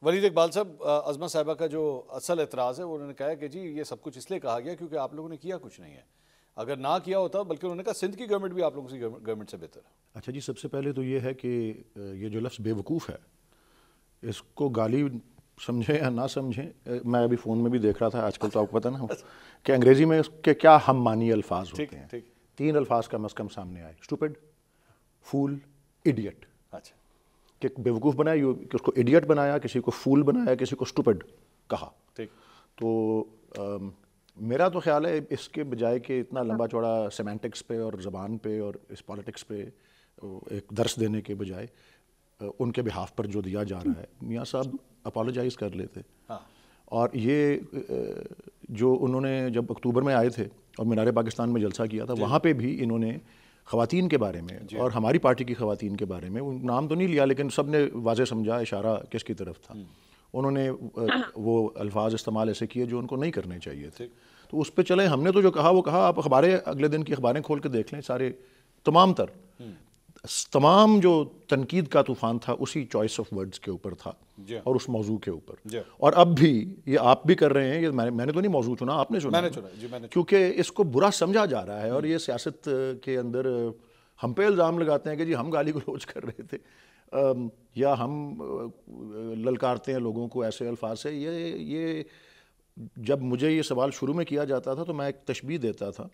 ولید اقبال صاحب، عظمت صاحبہ کا جو اصل اعتراض ہے وہ انہوں نے کہا ہے کہ جی یہ سب کچھ اس لیے کہا گیا کیونکہ آپ لوگوں نے کیا کچھ نہیں ہے. اگر نہ کیا ہوتا، بلکہ انہوں نے کہا سندھ کی گورنمنٹ بھی آپ لوگوں کی گورنمنٹ سے بہتر ہے. اچھا جی، سب سے پہلے تو یہ ہے کہ یہ جو لفظ بے وقوف ہے اس کو گالی سمجھیں یا نہ سمجھیں، میں ابھی فون میں بھی دیکھ رہا تھا آج کل، تو آپ کو پتہ نا کہ انگریزی میں اس کے کیا ہم معنی الفاظ ہوتے ہیں. 3 الفاظ کم از کم سامنے آئے: اسٹوپڈ، فول، ایڈیٹ. اچھا، کہ بے وقوف بنایا، کہ اس کو ایڈیٹ بنایا، کسی کو فول بنایا، کسی کو اسٹوپڈ کہا. ٹھیک. تو میرا تو خیال ہے اس کے بجائے کہ اتنا لمبا چوڑا سیمینٹکس پہ اور زبان پہ اور اس پالیٹکس پہ ایک درس دینے کے بجائے ان کے بہاف پر جو دیا جا رہا ہے، میاں صاحب اپالوجائز کر لیتے. اور یہ جو انہوں نے جب اکتوبر میں آئے تھے اور مینار پاکستان میں جلسہ کیا تھا، وہاں پہ بھی انہوں نے خواتین کے بارے میں اور ہماری پارٹی کی خواتین کے بارے میں، نام تو نہیں لیا لیکن سب نے واضح سمجھا اشارہ کس کی طرف تھا. انہوں نے وہ الفاظ استعمال ایسے کیے جو ان کو نہیں کرنے چاہیے تھے. تو اس پہ چلیں، ہم نے تو جو کہا وہ کہا. آپ اخباریں اگلے دن کی اخباریں کھول کے دیکھ لیں، سارے تمام جو تنقید کا طوفان تھا اسی چوائس آف ورڈز کے اوپر تھا اور اس موضوع کے اوپر. اور اب بھی یہ آپ بھی کر رہے ہیں، یہ میں نے تو نہیں موضوع چنا، آپ نے چنا، کیونکہ اس کو برا سمجھا جا رہا ہے. اور یہ سیاست کے اندر ہم پہ الزام لگاتے ہیں کہ جی ہم گالی گلوچ کر رہے تھے یا ہم للکارتے ہیں لوگوں کو ایسے الفاظ سے. یہ جب مجھے یہ سوال شروع میں کیا جاتا تھا تو میں ایک تشبیہ دیتا تھا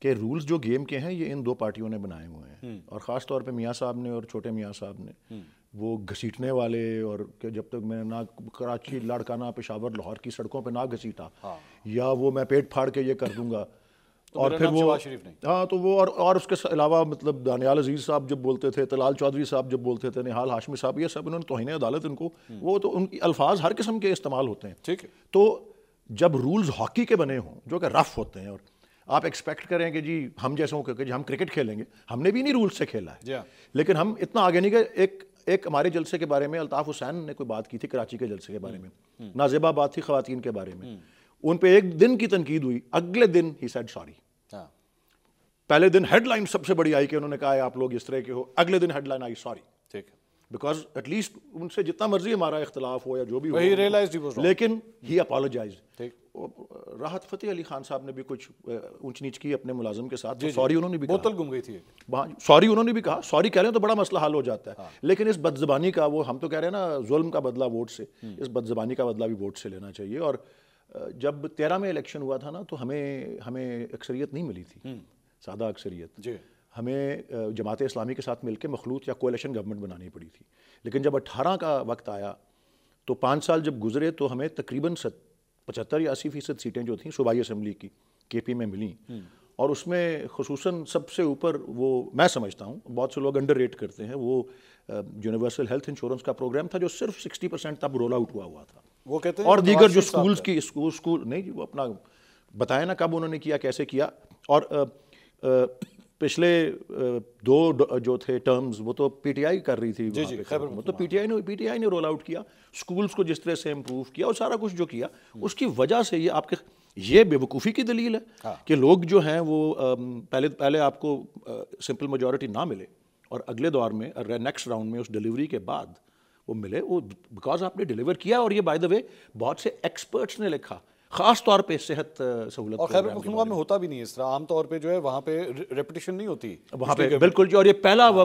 کہ رولز جو گیم کے ہیں یہ ان 2 پارٹیوں نے بنائے ہوئے ہیں، اور خاص طور پہ میاں صاحب نے اور چھوٹے میاں صاحب نے وہ گھسیٹنے والے، اور کہ جب تک میں نہ کراچی، لاڑکانہ، پشاور، لاہور کی سڑکوں پہ نہ گھسیٹا، یا وہ میں پیٹ پھاڑ کے یہ کر دوں گا. اور پھر وہ تو وہ اور اس کے علاوہ مطلب دانیال عزیز صاحب جب بولتے تھے، طلال چودھری صاحب جب بولتے تھے، نہال ہاشمی صاحب، یہ سب انہوں نے توہین عدالت، ان کو وہ تو ان کی الفاظ ہر قسم کے استعمال ہوتے ہیں. ٹھیک ہے. تو جب رولز ہاکی کے بنے ہوں جو کہ رف ہوتے ہیں، اور آپ ایکسپیکٹ کریں کہ جی ہم جیسوں کہ جی ہم کرکٹ کھیلیں گے، ہم نے بھی نہیں رولز سے کھیلا ہے، لیکن ہم اتنا آگے نہیں گئے. ایک ہمارے جلسے کے بارے میں الطاف حسین نے کوئی بات کی تھی کراچی کے جلسے کے بارے میں، نازیبہ بات تھی خواتین کے بارے میں، ان پہ ایک دن کی تنقید ہوئی، اگلے دن ہی سیڈ سوری. پہلے دن ہیڈ لائن سب سے بڑی آئی کہ انہوں نے کہا ہے آپ لوگ اس طرح کے ہو، اگلے دن ہیڈ لائن آئی سوری. ٹھیک. بیکاز ایٹ لیسٹ ان سے جتنا مرضی ہمارا اختلاف ہو یا جو بھی ہو، لیکن ہی اپالوجائزڈ. راحت فتح علی خان صاحب نے بھی کچھ اونچ نیچ کی اپنے ملازم کے ساتھ، سوری انہوں نے بھی کہا، بوتل گم گئی تھی، سوری انہوں نے بھی کہا. سوری کہہ رہے ہیں تو بڑا مسئلہ حل ہو جاتا ہے. لیکن اس بد زبانی کا، وہ ہم تو کہہ رہے ہیں نا ظلم کا بدلہ ووٹ سے، اس بد زبانی کا بدلہ بھی ووٹ سے لینا چاہیے. اور جب 13 میں الیکشن ہوا تھا نا تو ہمیں اکثریت نہیں ملی تھی، سادہ اکثریت. ہمیں جماعت اسلامی کے ساتھ مل کے مخلوط یا کولیشن گورنمنٹ بنانی پڑی تھی. لیکن جب 18 کا وقت آیا تو 5 سال جب گزرے تو ہمیں تقریباً 75 یا 80% سیٹیں جو تھیں صوبائی اسمبلی کی کے پی میں ملیں. اور اس میں خصوصاً سب سے اوپر وہ میں سمجھتا ہوں، بہت سے لوگ انڈر ریٹ کرتے ہیں، وہ یونیورسل ہیلتھ انشورنس کا پروگرام تھا جو صرف 60% تب رول آؤٹ ہوا تھا. وہ کہتے ہیں اور دیگر جو اسکولز کی اسکول نہیں، وہ اپنا بتائیں نا کب انہوں نے کیا، کیسے کیا. اور پچھلے 2 جو تھے ٹرمز وہ تو پی ٹی آئی کر رہی تھی، تو پی ٹی آئی نے رول آؤٹ کیا، اسکولز کو جس طرح سے امپروو کیا اور سارا کچھ جو کیا، اس کی وجہ سے یہ آپ کے یہ بے وقوفی کی دلیل ہے کہ لوگ جو ہیں وہ پہلے آپ کو سمپل میجورٹی نہ ملے اور اگلے دور میں نیکسٹ راؤنڈ میں اس ڈیلیوری کے بعد وہ ملے، وہ بیکاز آپ نے ڈیلیور کیا. اور یہ بائی دا وے بہت سے ایکسپرٹس نے لکھا، خاص طور پہ صحت سہولت. اور خیبر پختونخوا میں ہوتا بھی نہیں اس طرح، عام طور پہ جو ہے وہاں پہ ریپیٹیشن نہیں ہوتی وہاں پہ بالکل. اور یہ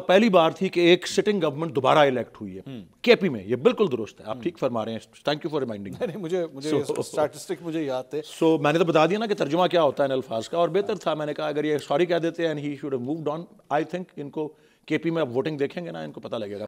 پہلی بار تھی کہ ایک سٹنگ گورنمنٹ دوبارہ الیکٹ ہوئی ہے کے پی میں. یہ بالکل درست ہے، آپ ٹھیک فرما رہے ہیں. Thank you for reminding. مجھے اسٹیٹسٹک مجھے یاد تھے. سو میں نے تو بتا دیا نا کہ ترجمہ کیا ہوتا ہے ان الفاظ کا، اور بہتر تھا میں نے کہا اگر یہ سوری کہہ دیتے ہیں and he should have moved on. I think in کو کے پی میں اب ووٹنگ دیکھیں گے نا، ان کو پتہ لگے گا.